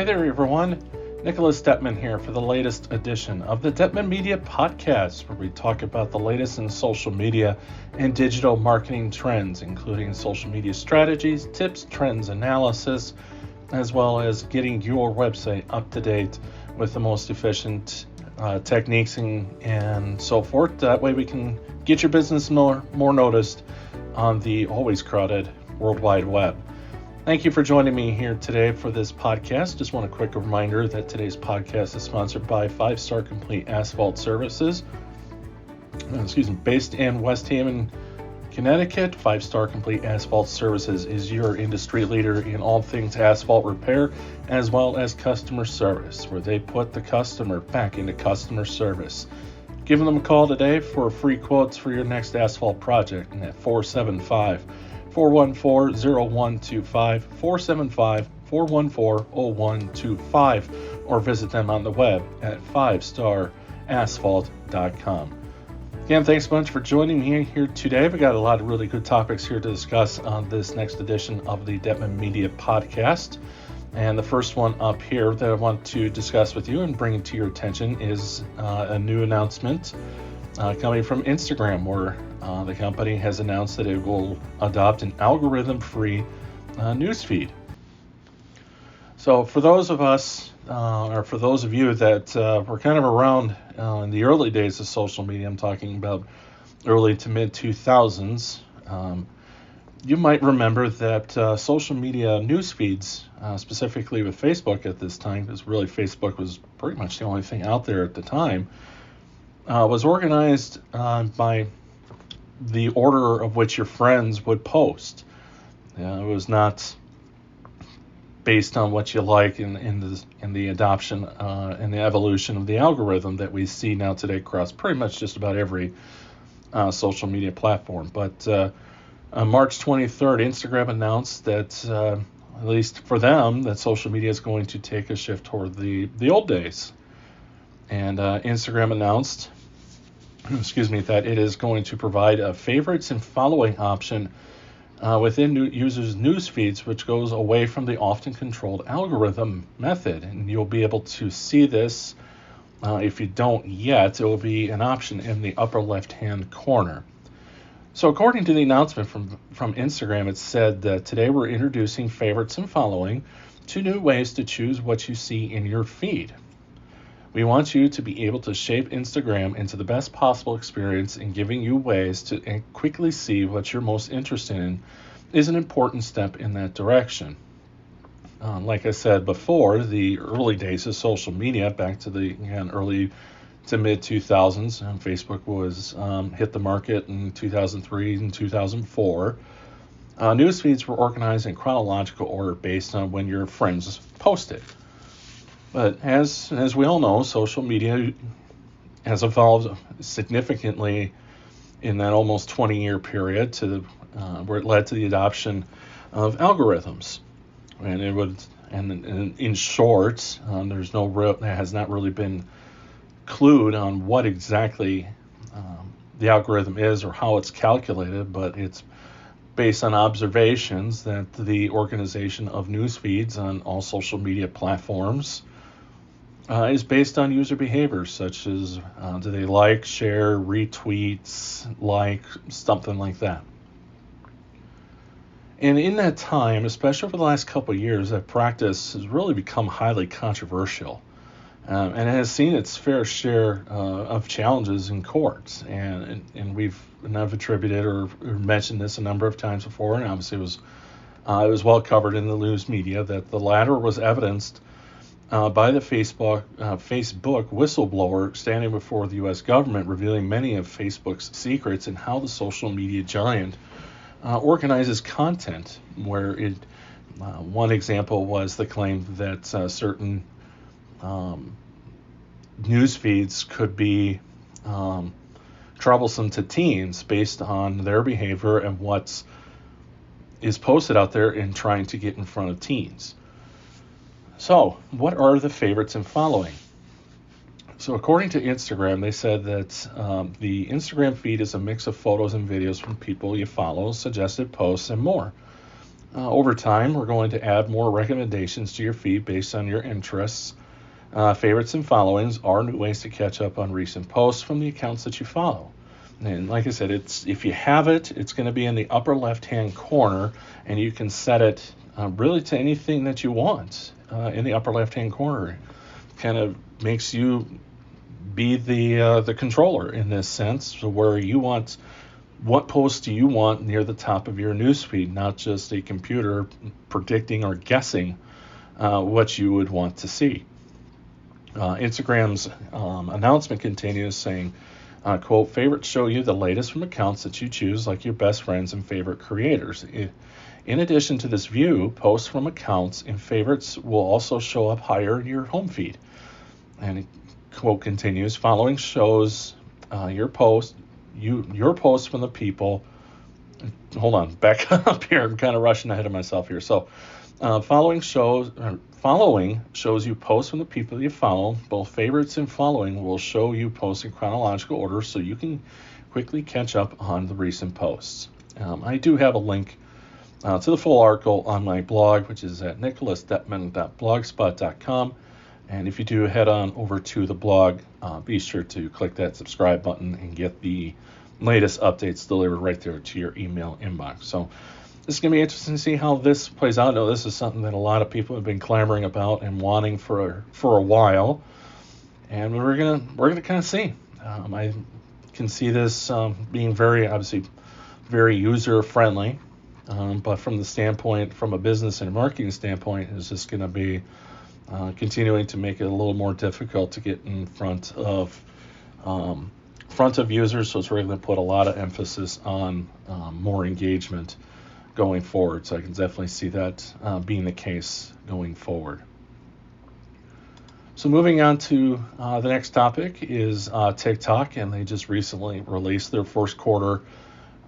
Hi there, everyone. Nicholas Dettmann here for the latest edition of the Dettmann Media Podcast, where we talk about the latest in social media and digital marketing trends, including social media strategies, tips, trends, analysis, as well as getting your website up to date with the most efficient techniques and so forth. That way we can get your business more noticed on the always crowded World Wide Web. Thank you for joining me here today for this podcast. Just want a quick reminder that today's podcast is sponsored by 5-Star Complete Asphalt Services. Based in West Haven, Connecticut, 5-Star Complete Asphalt Services is your industry leader in all things asphalt repair as well as customer service, where they put the customer back into customer service. Give them a call today for free quotes for your next asphalt project at 475-414-0125, 475-414-0125, or visit them on the web at 5starasphalt.com. Again, thanks a bunch for joining me here today. We got a lot of really good topics here to discuss on this next edition of the Dettmann Media Podcast. And the first one up here that I want to discuss with you and bring it to your attention is a new announcement coming from Instagram, where the company has announced that it will adopt an algorithm-free newsfeed. So for those of us, or for those of you that were kind of around in the early days of social media, I'm talking about early to mid 2000s, you might remember that social media news feeds, specifically with Facebook at this time, because really Facebook was pretty much the only thing out there at the time, was organized by the order of which your friends would post. It was not based on what you like in the adoption and the evolution of the algorithm that we see now today across pretty much just about every social media platform. But on March 23rd, Instagram announced that, at least for them, that social media is going to take a shift toward the old days. And Instagram announced, that it is going to provide a favorites and following option within users' news feeds, which goes away from the often controlled algorithm method. And you'll be able to see this. If you don't yet, it will be an option in the upper left-hand corner. So according to the announcement from Instagram, it said that today we're introducing favorites and following, 2 new ways to choose what you see in your feed. We want you to be able to shape Instagram into the best possible experience, and giving you ways to quickly see what you're most interested in is an important step in that direction. Like I said before, the early days of social media, back to the early to mid 2000s, and Facebook was hit the market in 2003 and 2004. News feeds were organized in chronological order based on when your friends posted. But as we all know, social media has evolved significantly in that almost 20-year period to where it led to the adoption of algorithms. And it would, and in short, there's no real, there has not really been clued on what exactly the algorithm is or how it's calculated, but it's based on observations that the organization of news feeds on all social media platforms is based on user behavior, such as do they like, share, retweets, something like that. And in that time, especially over the last couple of years, that practice has really become highly controversial. And it has seen its fair share of challenges in courts. And I've attributed or mentioned this a number of times before, and obviously it was well covered in the news media, that the latter was evidenced by the Facebook whistleblower standing before the U.S. government, revealing many of Facebook's secrets and how the social media giant organizes content, where it one example was the claim that certain news feeds could be troublesome to teens based on their behavior and what is posted out there in trying to get in front of teens. So, what are the favorites and following? So according to Instagram, they said that the Instagram feed is a mix of photos and videos from people you follow, suggested posts, and more. Over time, we're going to add more recommendations to your feed based on your interests. Favorites and followings are new ways to catch up on recent posts from the accounts that you follow. And like I said, if you have it, it's going to be in the upper left-hand corner, and you can set it really to anything that you want in the upper left-hand corner. Kind of makes you be the controller in this sense, so where you want, what posts do you want near the top of your newsfeed, not just a computer predicting or guessing what you would want to see. Instagram's announcement continues saying, quote, favorites show you the latest from accounts that you choose, like your best friends and favorite creators. In addition to this view, posts from accounts and favorites will also show up higher in your home feed. And quote continues, following shows your posts from the people. Hold on, back up here. I'm kind of rushing ahead of myself here. So following shows you posts from the people you follow. Both favorites and following will show you posts in chronological order, so you can quickly catch up on the recent posts. I do have a link to the full article on my blog, which is at nicholasdettmann.blogspot.com. And if you do head on over to the blog, be sure to click that subscribe button and get the latest updates delivered right there to your email inbox. So this is going to be interesting to see how this plays out. I know this is something that a lot of people have been clamoring about and wanting for a while, and we're gonna kind of see. I can see this being obviously very user friendly, but from a business and a marketing standpoint, it's just going to be continuing to make it a little more difficult to get in front of users. So it's really going to put a lot of emphasis on more engagement going forward. So I can definitely see that being the case going forward. So moving on to the next topic is TikTok, and they just recently released their first quarter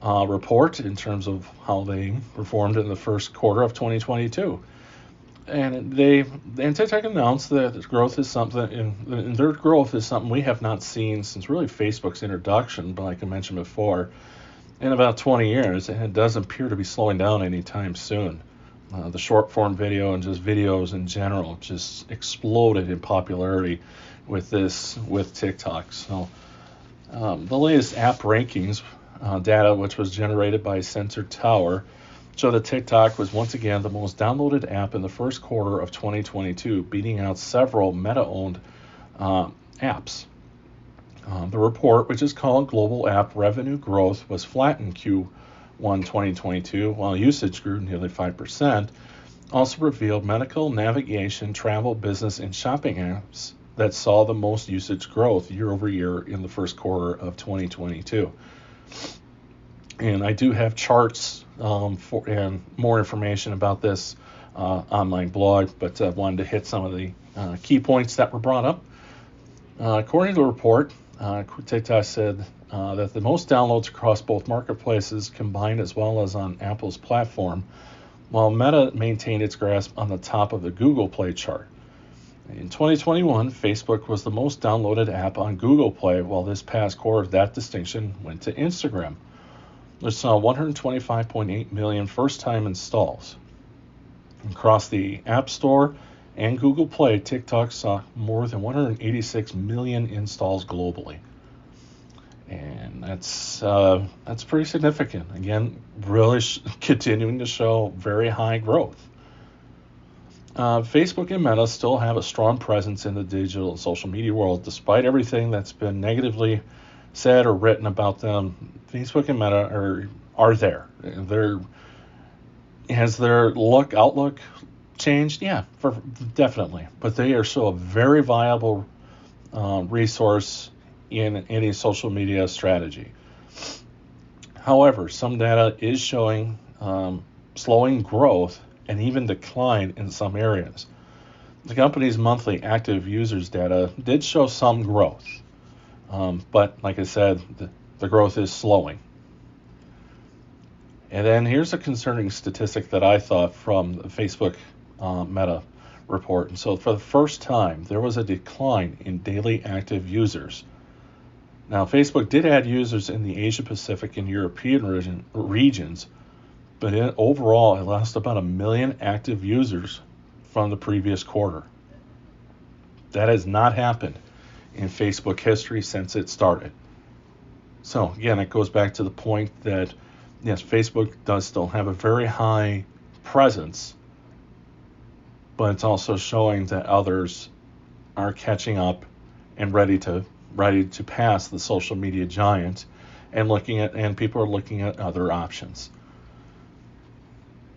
report in terms of how they performed in the first quarter of 2022. And TikTok announced that growth is something, and their growth is something we have not seen since really Facebook's introduction, but like I mentioned before, in about 20 years, and it doesn't appear to be slowing down anytime soon. The short form video and just videos in general just exploded in popularity with TikTok. So the latest app rankings data, which was generated by Sensor Tower, show that TikTok was once again the most downloaded app in the first quarter of 2022, beating out several Meta-owned apps. The report, which is called Global App Revenue Growth, was flat in Q1 2022, while usage grew nearly 5%, also revealed medical, navigation, travel, business, and shopping apps that saw the most usage growth year over year in the first quarter of 2022. And I do have charts and more information about this on my blog, but I wanted to hit some of the key points that were brought up. According to the report, TikTok said that the most downloads across both marketplaces combined, as well as on Apple's platform, while Meta maintained its grasp on the top of the Google Play chart. In 2021, Facebook was the most downloaded app on Google Play, while this past quarter that distinction went to Instagram, which saw 125.8 million first-time installs. Across the App Store and Google Play, TikTok saw more than 186 million installs globally. And that's pretty significant. Again, really continuing to show very high growth. Facebook and Meta still have a strong presence in the digital social media world, despite everything that's been negatively said or written about them. Facebook and Meta are there. Has their outlook changed? Yeah, definitely. But they are still a very viable resource in any social media strategy. However, some data is showing slowing growth and even decline in some areas. The company's monthly active users data did show some growth, but like I said, the growth is slowing. And then here's a concerning statistic that I thought from the Facebook Meta report. And so for the first time, there was a decline in daily active users. Now, Facebook did add users in the Asia Pacific and European regions, but overall, it lost about 1 million active users from the previous quarter. That has not happened in Facebook history since it started. So again, it goes back to the point that, yes, Facebook does still have a very high presence, but it's also showing that others are catching up and ready to pass the social media giant, and people are looking at other options.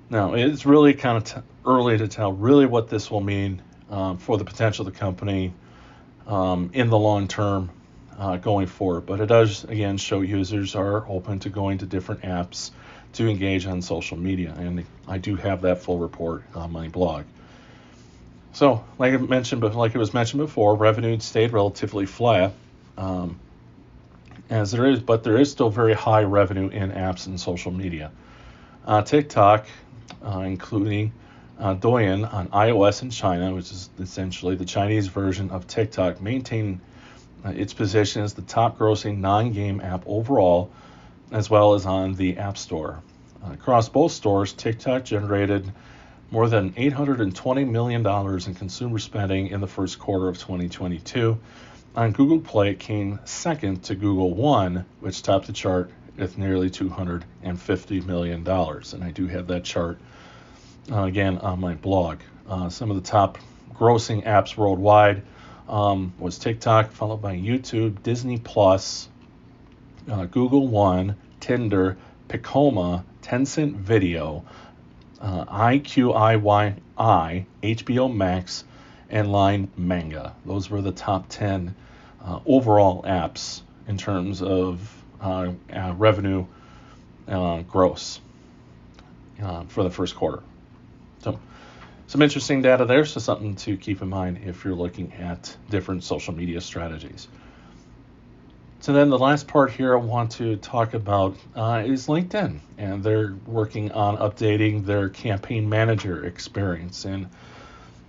Now, it's really kind of early to tell really what this will mean for the potential of the company in the long term going forward. But it does, again, show users are open to going to different apps to engage on social media. And I do have that full report on my blog. So, like it was mentioned before, revenue stayed relatively flat, but there is still very high revenue in apps and social media. TikTok, including Douyin on iOS in China, which is essentially the Chinese version of TikTok, maintained its position as the top grossing non-game app overall, as well as on the App Store. Across both stores, TikTok generated more than $820 million in consumer spending in the first quarter of 2022. On Google Play, it came second to Google One, which topped the chart with nearly $250 million. And I do have that chart, again, on my blog. Some of the top grossing apps worldwide was TikTok, followed by YouTube, Disney Plus, Google One, Tinder, Picoma, Tencent Video, IQIYI, HBO Max, and Line Manga. Those were the top 10 overall apps in terms of revenue gross for the first quarter. So some interesting data there, so something to keep in mind if you're looking at different social media strategies. So then the last part here I want to talk about is LinkedIn, and they're working on updating their campaign manager experience. And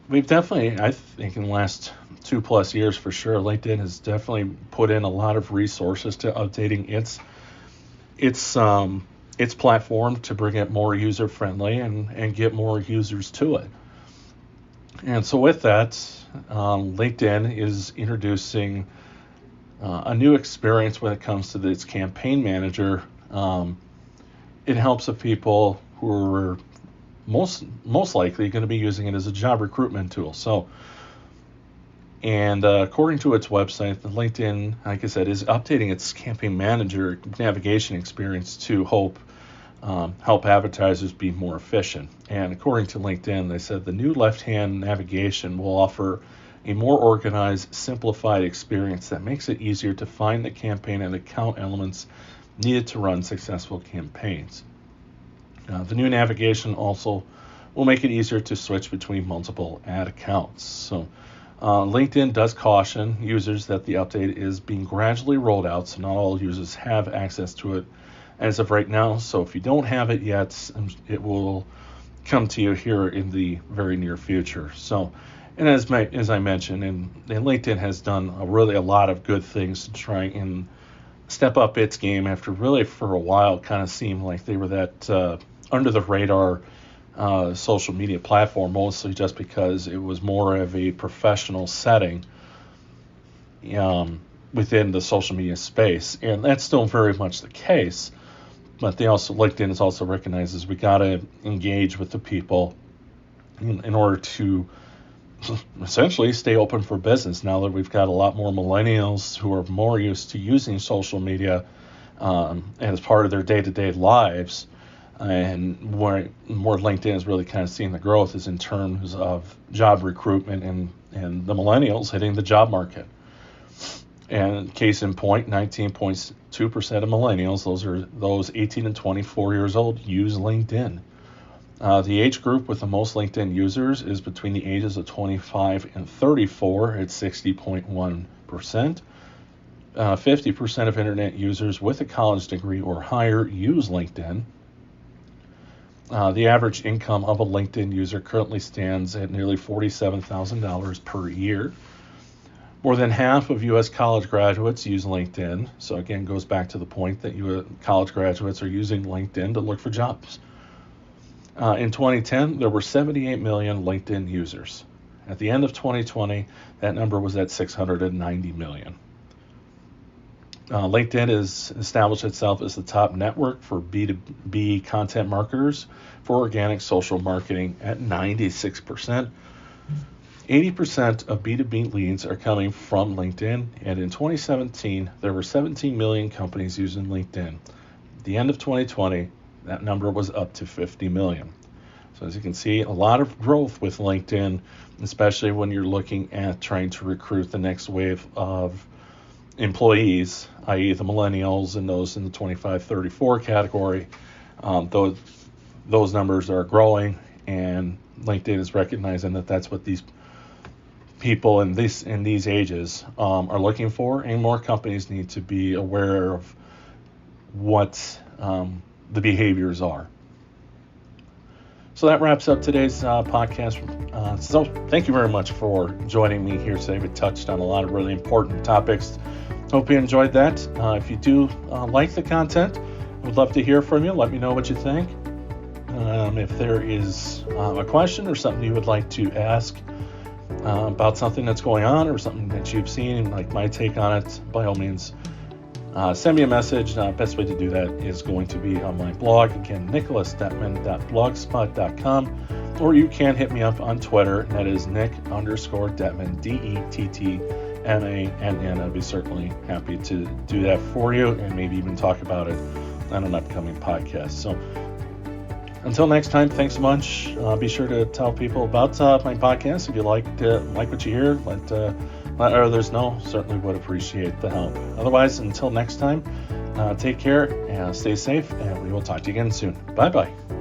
we've definitely, I think in the last 2+ years for sure, LinkedIn has definitely put in a lot of resources to updating its platform to bring it more user friendly and get more users to it. And so with that, LinkedIn is introducing a new experience when it comes to its campaign manager. It helps the people who are most likely going to be using it as a job recruitment tool. So, and according to its website, the LinkedIn, like I said, is updating its campaign manager navigation experience to help advertisers be more efficient. And according to LinkedIn, they said the new left-hand navigation will offer a more organized, simplified experience that makes it easier to find the campaign and account elements needed to run successful campaigns. The new navigation also will make it easier to switch between multiple ad accounts. So LinkedIn does caution users that the update is being gradually rolled out, so not all users have access to it as of right now. So if you don't have it yet, it will come to you here in the very near future. So, and as I mentioned, and LinkedIn has done a lot of good things to try and step up its game after really for a while kind of seemed like they were that under the radar social media platform, mostly just because it was more of a professional setting within the social media space. And that's still very much the case. But LinkedIn is also recognizes we got to engage with the people in order to essentially stay open for business now that we've got a lot more millennials who are more used to using social media as part of their day-to-day lives. And where LinkedIn is really kind of seeing the growth is in terms of job recruitment and the millennials hitting the job market. And case in point, 19.2% of millennials, those 18 and 24 years old, use LinkedIn. The age group with the most LinkedIn users is between the ages of 25 and 34 at 60.1%. 50% of internet users with a college degree or higher use LinkedIn. The average income of a LinkedIn user currently stands at nearly $47,000 per year. More than half of U.S. college graduates use LinkedIn. So again, goes back to the point that college graduates are using LinkedIn to look for jobs. In 2010, there were 78 million LinkedIn users. At the end of 2020, that number was at 690 million. LinkedIn has established itself as the top network for B2B content marketers for organic social marketing at 96%. 80% of B2B leads are coming from LinkedIn, and in 2017, there were 17 million companies using LinkedIn. At the end of 2020, that number was up to 50 million. So as you can see, a lot of growth with LinkedIn, especially when you're looking at trying to recruit the next wave of employees, i.e. the millennials and those in the 25-34 category. Those numbers are growing, and LinkedIn is recognizing that that's what these people in these ages are looking for, and more companies need to be aware of what the behaviors are. So that wraps up today's podcast. So thank you very much for joining me here today. We touched on a lot of really important topics. Hope you enjoyed that. If you do like the content, I would love to hear from you. Let me know what you think. If there is a question or something you would like to ask about something that's going on or something that you've seen, like my take on it, by all means, send me a message. Best way to do that is going to be on my blog, again, nicholasdettmann.blogspot.com, or you can hit me up on Twitter, and that is Nick_Dettmann, DETTMANN. I'd be certainly happy to do that for you and maybe even talk about it on an upcoming podcast. So until next time, thanks so much. Be sure to tell people about my podcast. If you like what you hear, let others know. Certainly would appreciate the help. Otherwise, until next time, take care and stay safe, and we will talk to you again soon. Bye-bye.